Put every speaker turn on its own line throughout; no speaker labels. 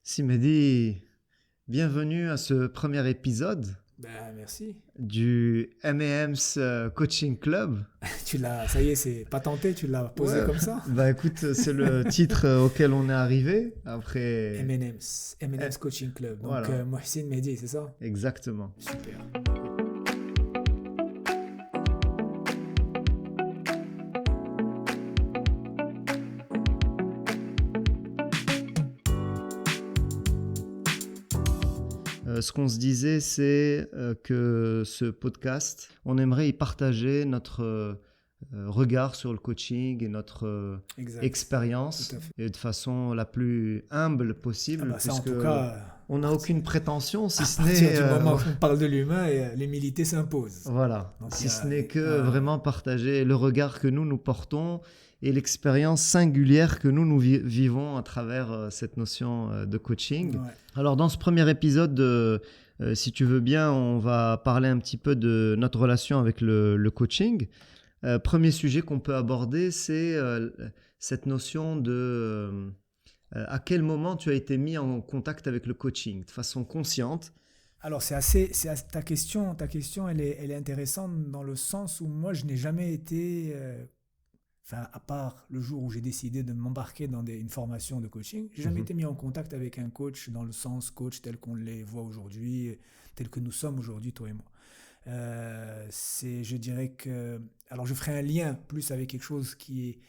Simedi, bienvenue à ce premier épisode
Merci.
du M&M's Coaching Club.
Ça y est, c'est patenté, tu l'as posé
Ouais,
comme ça.
bah écoute, c'est le titre auquel on est arrivé. Après,
M&M's Coaching Club. Donc,
voilà,
Mohsin Mehdi, c'est ça?
exactement.
Super.
Ce qu'on se disait, c'est que ce podcast, on aimerait y partager notre regard sur le coaching et notre
Exact.
expérience,
Tout à fait.
et de façon la plus humble
Ah
possible,
bah ça, en
puisque
tout cas,
on n'a aucune prétention, si
à
ce
partir
n'est
du moment où on parle de l'humain, l'humilité s'impose.
voilà,
Donc,
si ce n'est que vraiment partager le regard que nous portons et l'expérience singulière que nous vivons à travers cette notion de coaching.
Ouais.
Alors dans ce premier épisode, si tu veux bien, on va parler un petit peu de notre relation avec le coaching. Premier sujet qu'on peut aborder, c'est cette notion de à quel moment tu as été mis en contact avec le coaching de façon consciente.
Alors, ta question, elle est intéressante dans le sens où moi, je n'ai jamais été, à part le jour où j'ai décidé de m'embarquer dans une formation de coaching, j'ai jamais été mis en contact avec un coach dans le sens coach tel qu'on les voit aujourd'hui, tel que nous sommes aujourd'hui, toi et moi. Je dirais que, alors je ferai un lien plus avec quelque chose qui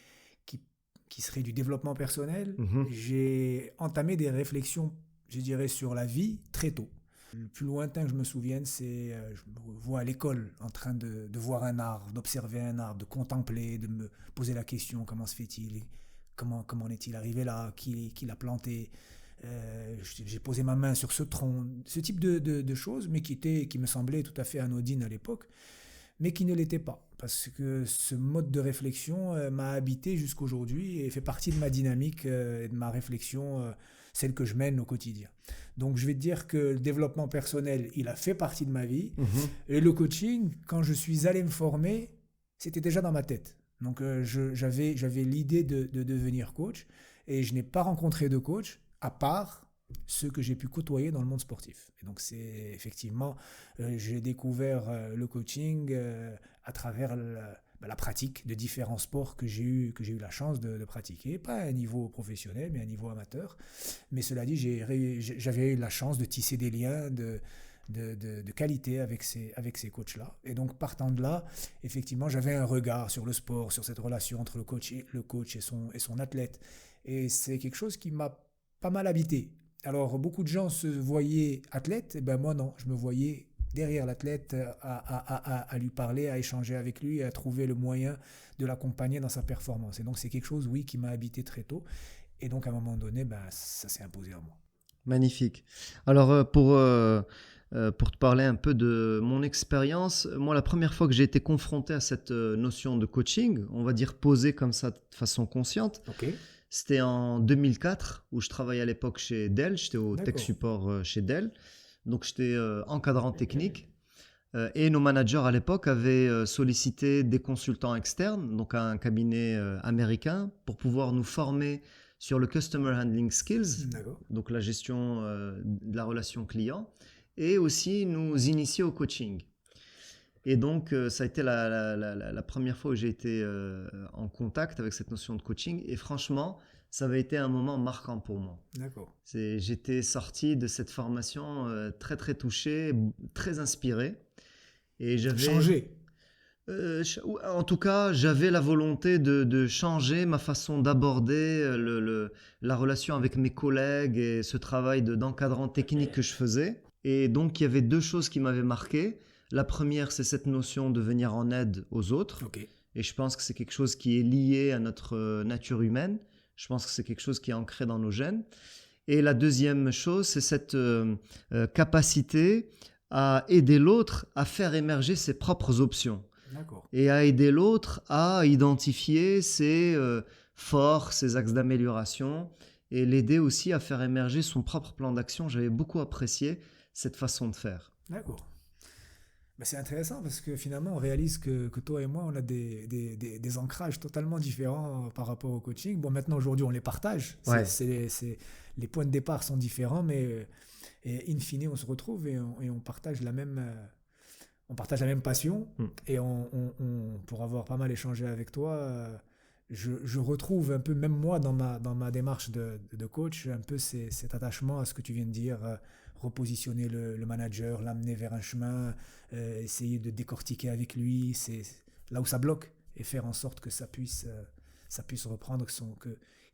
serait du développement personnel.
Mhm.
J'ai entamé des réflexions, je dirais, sur la vie très tôt. Le plus lointain que je me souvienne, c'est je me vois à l'école en train de voir un arbre, d'observer un arbre, de contempler, de me poser la question comment se fait-il, comment en est-il arrivé là, qui l'a planté. J'ai posé ma main sur ce tronc, ce type de choses, mais qui me semblaient tout à fait anodines à l'époque, mais qui ne l'étaient pas. Parce que ce mode de réflexion m'a habité jusqu'aujourd'hui et fait partie de ma dynamique et de ma réflexion, celle que je mène au quotidien. Donc je vais te dire que le développement personnel, il a fait partie de ma vie.
Mhm.
Et le coaching, quand je suis allé me former, c'était déjà dans ma tête. Donc j'avais l'idée de devenir coach et je n'ai pas rencontré de coach à part ceux que j'ai pu côtoyer dans le monde sportif. Et donc c'est effectivement, j'ai découvert le coaching à travers la pratique de différents sports que j'ai eu la chance de pratiquer, pas à un niveau professionnel, mais à un niveau amateur. Mais cela dit, j'avais eu la chance de tisser des liens de qualité avec ces coachs-là. Et donc, partant de là, effectivement, j'avais un regard sur le sport, sur cette relation entre le coach et son athlète. Et c'est quelque chose qui m'a pas mal habité. Alors, beaucoup de gens se voyaient athlète, et ben moi non, je me voyais derrière l'athlète à lui parler, à échanger avec lui, à trouver le moyen de l'accompagner dans sa performance. Et donc, c'est quelque chose, oui, qui m'a habité très tôt. Et donc, à un moment donné, ça s'est imposé à moi.
Magnifique. Alors, pour te parler un peu de mon expérience, moi, la première fois que j'ai été confronté à cette notion de coaching, on va dire posée comme ça de façon consciente,
Ok.
c'était en 2004 où je travaillais à l'époque chez Dell, j'étais au tech
D'accord.
support chez Dell, donc j'étais encadrant technique. Et nos managers à l'époque avaient sollicité des consultants externes, donc un cabinet américain, pour pouvoir nous former sur le Customer Handling Skills,
D'accord.
donc la gestion de la relation client, et aussi nous initier au coaching. Et donc, ça a été la première fois où j'ai été en contact avec cette notion de coaching. Et franchement, ça avait été un moment marquant pour moi.
D'accord.
J'étais sorti de cette formation très, très touché, très inspiré. Et
Changer.
en tout cas, j'avais la volonté de changer ma façon d'aborder la relation avec mes collègues et ce travail d'encadrant technique que je faisais. Et donc, il y avait deux choses qui m'avaient marqué. La première, c'est cette notion de venir en aide aux autres.
Ok.
Et je pense que c'est quelque chose qui est lié à notre nature humaine. Je pense que c'est quelque chose qui est ancré dans nos gènes. Et la deuxième chose, c'est cette capacité à aider l'autre à faire émerger ses propres options.
D'accord.
Et à aider l'autre à identifier ses forces, ses axes d'amélioration et l'aider aussi à faire émerger son propre plan d'action. J'avais beaucoup apprécié cette façon de faire.
D'accord. Ben, c'est intéressant parce que finalement, on réalise que toi et moi, on a des ancrages totalement différents par rapport au coaching. Bon, maintenant, aujourd'hui, on les partage.
Ouais.
Les points de départ sont différents, mais et in fine, on se retrouve et on partage la même passion.
Mm.
Et pour avoir pas mal échangé avec toi, je retrouve un peu, même moi, dans ma démarche de coach, un peu cet attachement à ce que tu viens de dire, repositionner le manager, l'amener vers un chemin, essayer de décortiquer avec lui, c'est là où ça bloque, et faire en sorte que ça puisse reprendre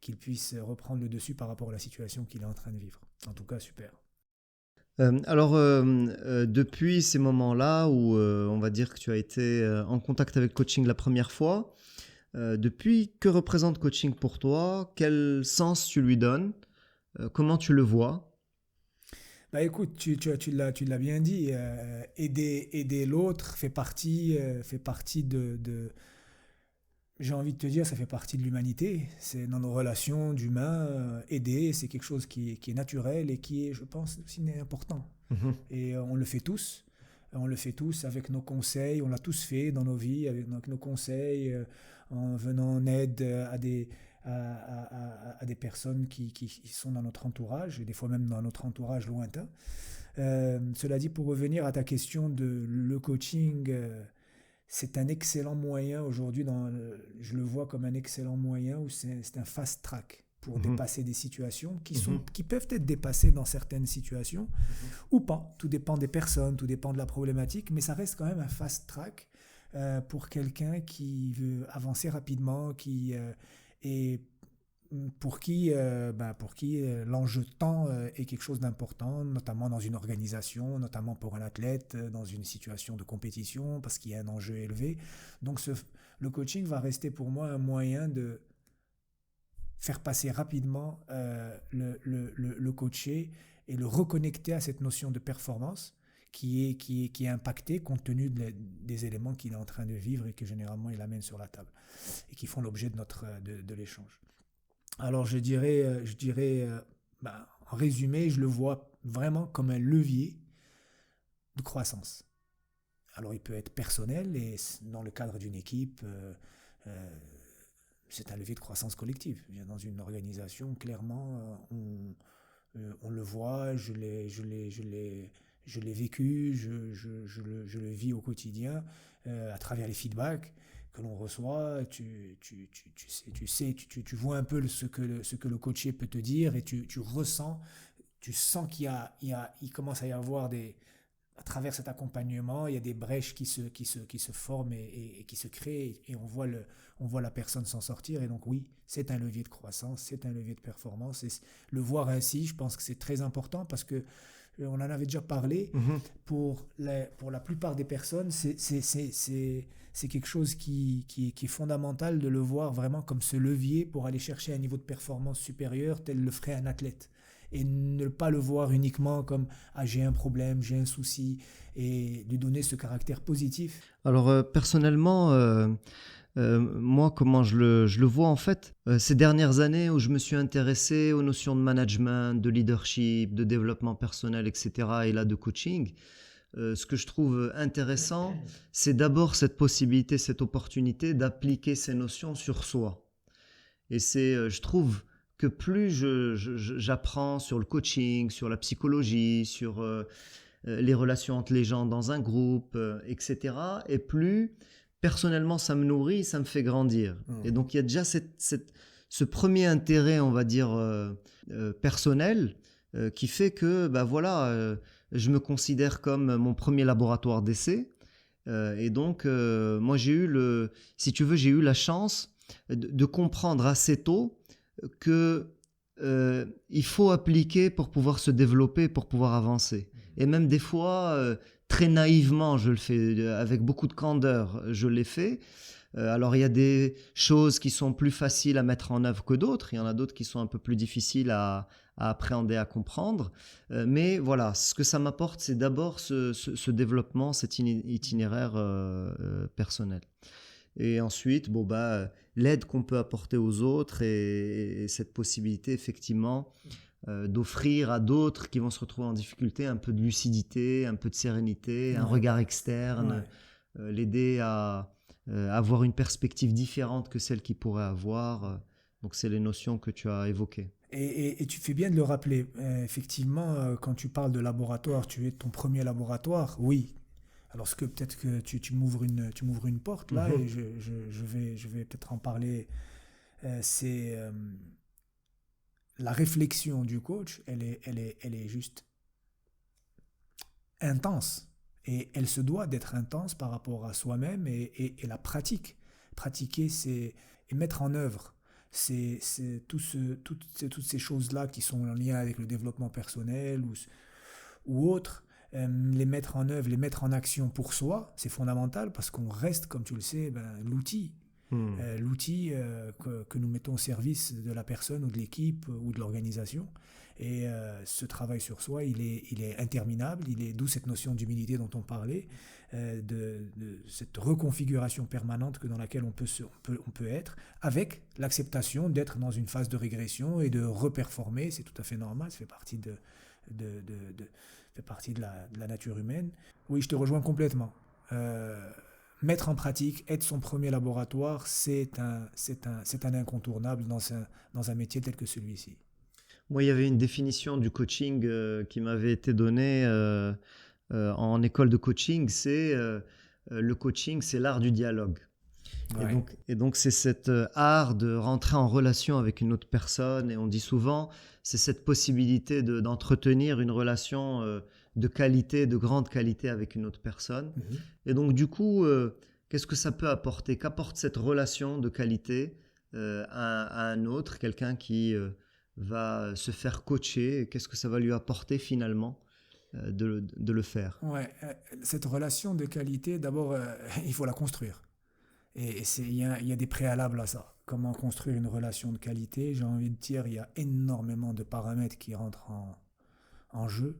qu'il puisse reprendre le dessus par rapport à la situation qu'il est en train de vivre. En tout cas, super.
Depuis ces moments-là où on va dire que tu as été en contact avec coaching la première fois, depuis, que représente coaching pour toi? Quel sens tu lui donnes? Comment tu le vois?
Bah écoute, tu l'as bien dit, aider l'autre fait partie j'ai envie de te dire, ça fait partie de l'humanité. C'est dans nos relations d'humains, aider, c'est quelque chose qui est naturel et qui est, je pense, aussi important.
Mhm,
Et on le fait tous. On le fait tous avec nos conseils. On l'a tous fait dans nos vies avec nos conseils, en venant en aide à des personnes qui sont dans notre entourage, et des fois même dans notre entourage lointain. Cela dit, pour revenir à ta question de le coaching, c'est un excellent moyen aujourd'hui, je le vois comme un excellent moyen où c'est un fast track pour
mhm,
dépasser des situations
mhm,
qui peuvent être dépassées dans certaines situations ou pas. Tout dépend des personnes, tout dépend de la problématique, mais ça reste quand même un fast track pour quelqu'un qui veut avancer rapidement, et pour qui l'enjeu de temps est quelque chose d'important, notamment dans une organisation, notamment pour un athlète, dans une situation de compétition, parce qu'il y a un enjeu élevé. Donc le coaching va rester pour moi un moyen de faire passer rapidement le coaché et le reconnecter à cette notion de performance qui est impactée compte tenu des éléments qu'il est en train de vivre et que généralement il amène sur la table et qui font l'objet de l'échange. Alors je dirais en résumé, je le vois vraiment comme un levier de croissance. Alors il peut être personnel et dans le cadre d'une équipe, euh, c'est un levier de croissance collective. Dans une organisation, clairement, on le voit, je l'ai vécu, je le vis au quotidien à travers les feedbacks que l'on reçoit. Tu vois un peu ce que le coaché peut te dire et tu ressens, tu sens il commence à y avoir à travers cet accompagnement, il y a des brèches qui se forment et qui se créent et on voit la personne s'en sortir. Et donc oui, c'est un levier de croissance, c'est un levier de performance. Et le voir ainsi, je pense que c'est très important parce que on en avait déjà parlé,
mhm.
pour la plupart des personnes, c'est quelque chose qui est fondamental de le voir vraiment comme ce levier pour aller chercher un niveau de performance supérieur tel le ferait un athlète. Et ne pas le voir uniquement comme ah, j'ai un problème, j'ai un souci, et lui donner ce caractère positif.
Alors personnellement, moi, comment je le vois en fait, ces dernières années où je me suis intéressé aux notions de management, de leadership, de développement personnel, etc., et là de coaching, ce que je trouve intéressant, c'est d'abord cette possibilité, cette opportunité d'appliquer ces notions sur soi. Et je trouve que plus j'apprends sur le coaching, sur la psychologie, sur les relations entre les gens dans un groupe, etc., et plus personnellement ça me nourrit, ça me fait grandir. Et
Mhm.
donc il y a déjà ce premier intérêt, on va dire, personnel, qui fait que bah, voilà, je me considère comme mon premier laboratoire d'essai. Et donc, moi, si tu veux, j'ai eu la chance de comprendre assez tôt que il faut appliquer pour pouvoir se développer, pour pouvoir avancer. Et même des fois, très naïvement, je le fais, avec beaucoup de candeur, je l'ai fait. Alors, il y a des choses qui sont plus faciles à mettre en œuvre que d'autres. Il y en a d'autres qui sont un peu plus difficiles à appréhender, à comprendre. Mais voilà, ce que ça m'apporte, c'est d'abord ce développement, cet itinéraire personnel. Et ensuite, bon, bah, l'aide qu'on peut apporter aux autres et cette possibilité, effectivement, d'offrir à d'autres qui vont se retrouver en difficulté un peu de lucidité, un peu de sérénité, un regard externe, l'aider à avoir une perspective différente que celle qu'il pourrait avoir. Donc, c'est les notions que tu as évoquées.
Et tu fais bien de le rappeler. Effectivement, quand tu parles de laboratoire, tu es ton premier laboratoire, oui. Alors, peut-être que tu m'ouvres une porte là, et je vais peut-être en parler. C'est la réflexion du coach, elle est juste intense. Et elle se doit d'être intense par rapport à soi-même et la pratique. Pratiquer, c'est et mettre en œuvre. Toutes ces choses-là qui sont en lien avec le développement personnel ou autres, les mettre en œuvre, les mettre en action pour soi, c'est fondamental parce qu'on reste, comme tu le sais, l'outil. L'outil que nous mettons au service de la personne ou de l'équipe ou de l'organisation. Et ce travail sur soi, il est interminable, d'où cette notion d'humilité dont on parlait, de cette reconfiguration permanente dans laquelle on peut être, avec l'acceptation d'être dans une phase de régression et de reperformer, c'est tout à fait normal, ça fait partie de la nature humaine. Oui, je te rejoins complètement. Mettre en pratique, être son premier laboratoire, c'est un incontournable dans un métier tel que celui-ci.
Moi, il y avait une définition du coaching qui m'avait été donnée en école de coaching. Le coaching, c'est l'art du dialogue.
Ouais.
Et donc, c'est cet art de rentrer en relation avec une autre personne. Et on dit souvent, c'est cette possibilité d'entretenir une relation de qualité, de grande qualité avec une autre personne. Et donc, du coup, qu'est-ce que ça peut apporter? Qu'apporte cette relation de qualité à un autre, quelqu'un qui va se faire coacher? Qu'est-ce que ça va lui apporter finalement de le faire?
Ouais, cette relation de qualité, d'abord, il faut la construire. Et il y a des préalables à ça. Comment construire une relation de qualité? J'ai envie de dire, il y a énormément de paramètres qui rentrent en jeu.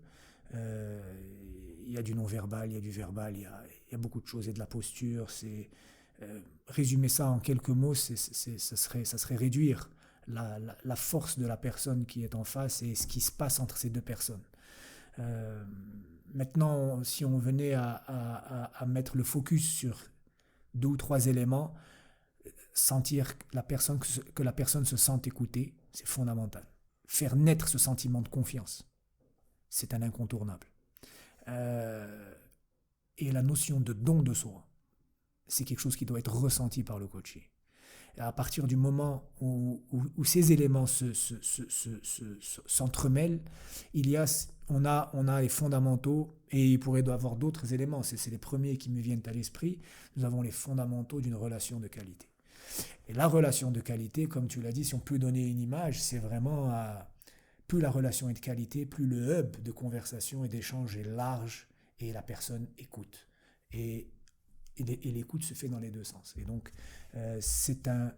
Il y a du non-verbal, il y a du verbal, il y a beaucoup de choses et de la posture. Résumer ça en quelques mots, ça serait réduire la force de la personne qui est en face et ce qui se passe entre ces deux personnes. Maintenant, si on venait à mettre le focus sur 2 ou 3 éléments, sentir que la personne se sente écoutée, c'est fondamental. Faire naître ce sentiment de confiance, c'est un incontournable. Et la notion de don de soi, c'est quelque chose qui doit être ressenti par le coaché. Et à partir du moment où ces éléments s'entremêlent, on a les fondamentaux, et il pourrait y avoir d'autres éléments, c'est les premiers qui me viennent à l'esprit. Nous avons les fondamentaux d'une relation de qualité. Et la relation de qualité, comme tu l'as dit, si on peut donner une image, c'est vraiment plus la relation est de qualité, plus le hub de conversation et d'échange est large et la personne écoute. Et l'écoute se fait dans les deux sens. Et donc, c'est un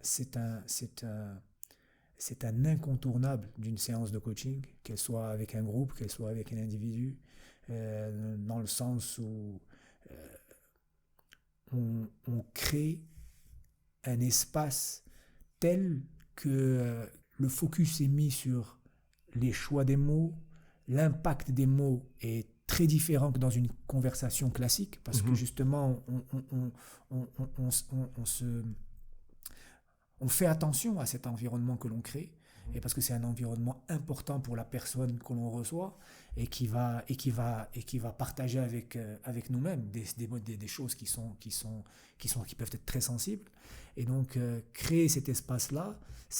incontournable d'une séance de coaching, qu'elle soit avec un groupe, qu'elle soit avec un individu, dans le sens où on crée un espace tel que le focus est mis sur les choix des mots, l'impact des mots est très différent que dans une conversation classique, parce que justement, on fait attention à cet environnement que l'on crée, et parce que c'est un environnement important pour la personne que l'on reçoit et qui va partager avec nous-mêmes des choses qui peuvent être très sensibles. Et donc, créer cet espace-là,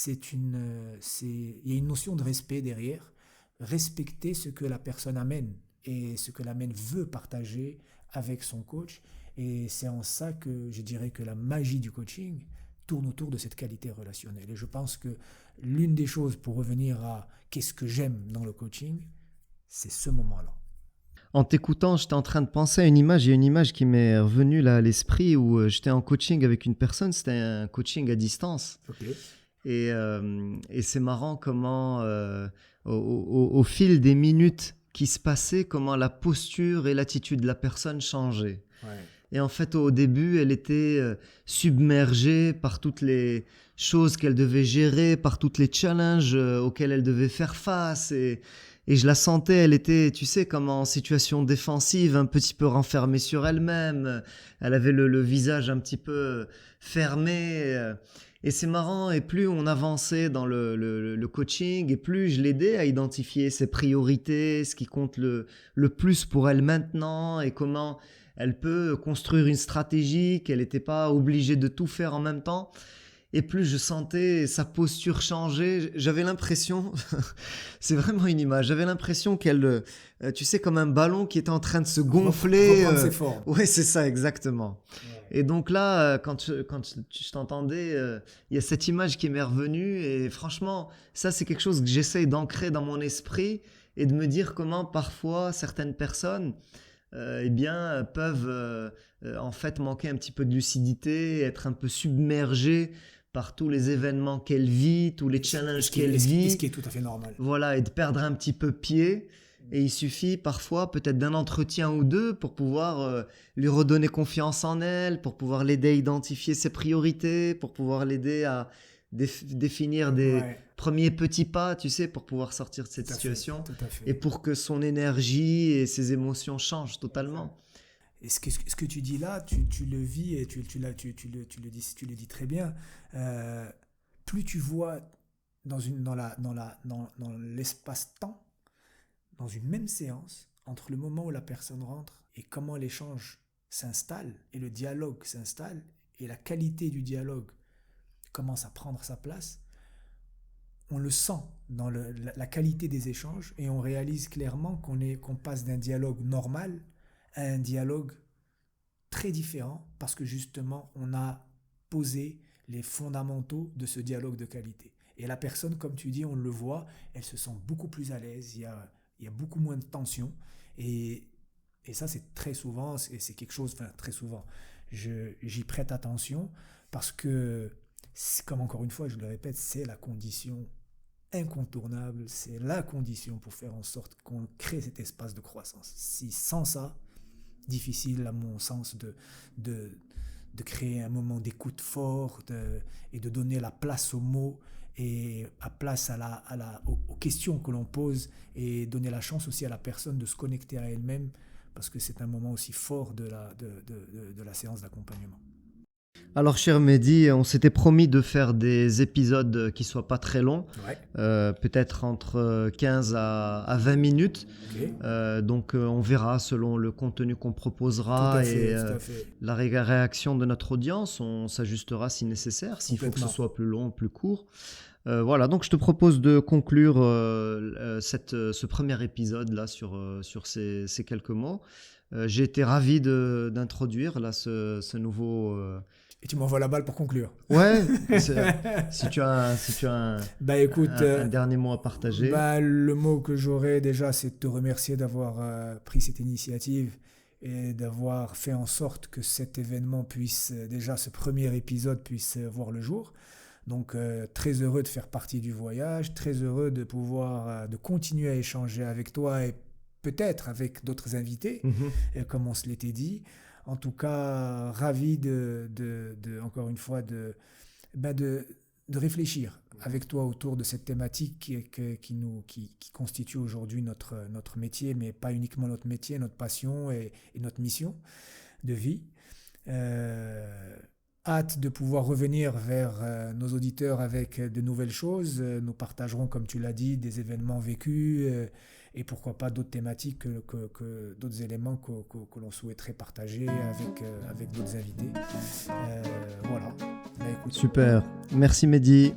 il y a une notion de respect derrière, respecter ce que la personne amène et ce que l'amène veut partager avec son coach. Et c'est en ça que je dirais que la magie du coaching tourne autour de cette qualité relationnelle. Et je pense que l'une des choses, pour revenir à qu'est-ce que j'aime dans le coaching, c'est ce moment-là.
En t'écoutant, j'étais en train de penser à une image. Il y a une image qui m'est revenue là à l'esprit où j'étais en coaching avec une personne. C'était un coaching à distance.
Okay.
Et c'est marrant comment, au fil des minutes qui se passaient, comment la posture et l'attitude de la personne changeaient.
Ouais.
Et en fait, au début, elle était submergée par toutes les choses qu'elle devait gérer, par toutes les challenges auxquels elle devait faire face. Et je la sentais, elle était, tu sais, comme en situation défensive, un petit peu renfermée sur elle-même. Elle avait le visage un petit peu fermé. Et c'est marrant, et plus on avançait dans le coaching, et plus je l'aidais à identifier ses priorités, ce qui compte le plus pour elle maintenant, et comment elle peut construire une stratégie, qu'elle n'était pas obligée de tout faire en même temps. Et plus je sentais sa posture changer, j'avais l'impression, c'est vraiment une image, j'avais l'impression qu'elle, tu sais, comme un ballon qui était en train de se gonfler.
Reprendre ses formes.
Ouais, c'est ça, exactement.
Ouais.
Et donc là, quand je t'entendais, il y a cette image qui m'est revenue. Et franchement, ça, c'est quelque chose que j'essaye d'ancrer dans mon esprit et de me dire comment parfois certaines personnes eh bien, peuvent en fait manquer un petit peu de lucidité, être un peu submergées par tous les événements qu'elle vit, tous les challenges qu'elle vit.
Ce qui est tout à fait normal.
Voilà, et de perdre un petit peu pied. Et il suffit parfois peut-être d'un entretien ou deux pour pouvoir lui redonner confiance en elle, pour pouvoir l'aider à identifier ses priorités, pour pouvoir l'aider à définir des premiers petits pas, tu sais, pour pouvoir sortir de cette situation.
Tout à fait.
Et pour que son énergie et ses émotions changent totalement.
Et ce que tu dis là, tu le vis et tu le dis très bien. Plus tu vois dans l'espace-temps, dans une même séance, entre le moment où la personne rentre et comment l'échange s'installe et le dialogue s'installe et la qualité du dialogue commence à prendre sa place, on le sent dans la qualité des échanges et on réalise clairement qu'on passe d'un dialogue normal à un dialogue très différent parce que justement on a posé les fondamentaux de ce dialogue de qualité. Et la personne, comme tu dis, on le voit, elle se sent beaucoup plus à l'aise, il y a beaucoup moins de tension et ça c'est très souvent, c'est quelque chose, enfin très souvent, j'y prête attention parce que, comme encore une fois je le répète, c'est la condition incontournable, c'est la condition pour faire en sorte qu'on crée cet espace de croissance. Si sans ça, difficile à mon sens de créer un moment d'écoute fort et de donner la place aux mots et la place aux questions que l'on pose et donner la chance aussi à la personne de se connecter à elle-même parce que c'est un moment aussi fort de la séance d'accompagnement.
Alors, cher Mehdi, on s'était promis de faire des épisodes qui ne soient pas très longs, peut-être entre 15 à 20 minutes.
Okay.
Donc, on verra selon le contenu qu'on proposera
tout à fait.
La réaction de notre audience. On s'ajustera si nécessaire, s'il faut que ce soit plus long, plus court. Voilà, donc je te propose de conclure ce premier épisode là sur ces quelques mots. J'ai été ravi d'introduire là ce nouveau...
Et tu m'envoies la balle pour conclure.
Ouais, si tu as un dernier mot à partager.
Le mot que j'aurais déjà, c'est de te remercier d'avoir pris cette initiative et d'avoir fait en sorte que cet événement puisse, déjà ce premier épisode puisse voir le jour. Donc très heureux de faire partie du voyage, très heureux de pouvoir de continuer à échanger avec toi et peut-être avec d'autres invités, comme on se l'était dit. En tout cas, ravi encore une fois de réfléchir avec toi autour de cette thématique qui constitue aujourd'hui notre métier, mais pas uniquement notre métier, notre passion et notre mission de vie. Hâte de pouvoir revenir vers nos auditeurs avec de nouvelles choses. Nous partagerons, comme tu l'as dit, des événements vécus et pourquoi pas d'autres thématiques, d'autres éléments que l'on souhaiterait partager avec d'autres invités. Voilà.
Écoute. Super. Merci Mehdi.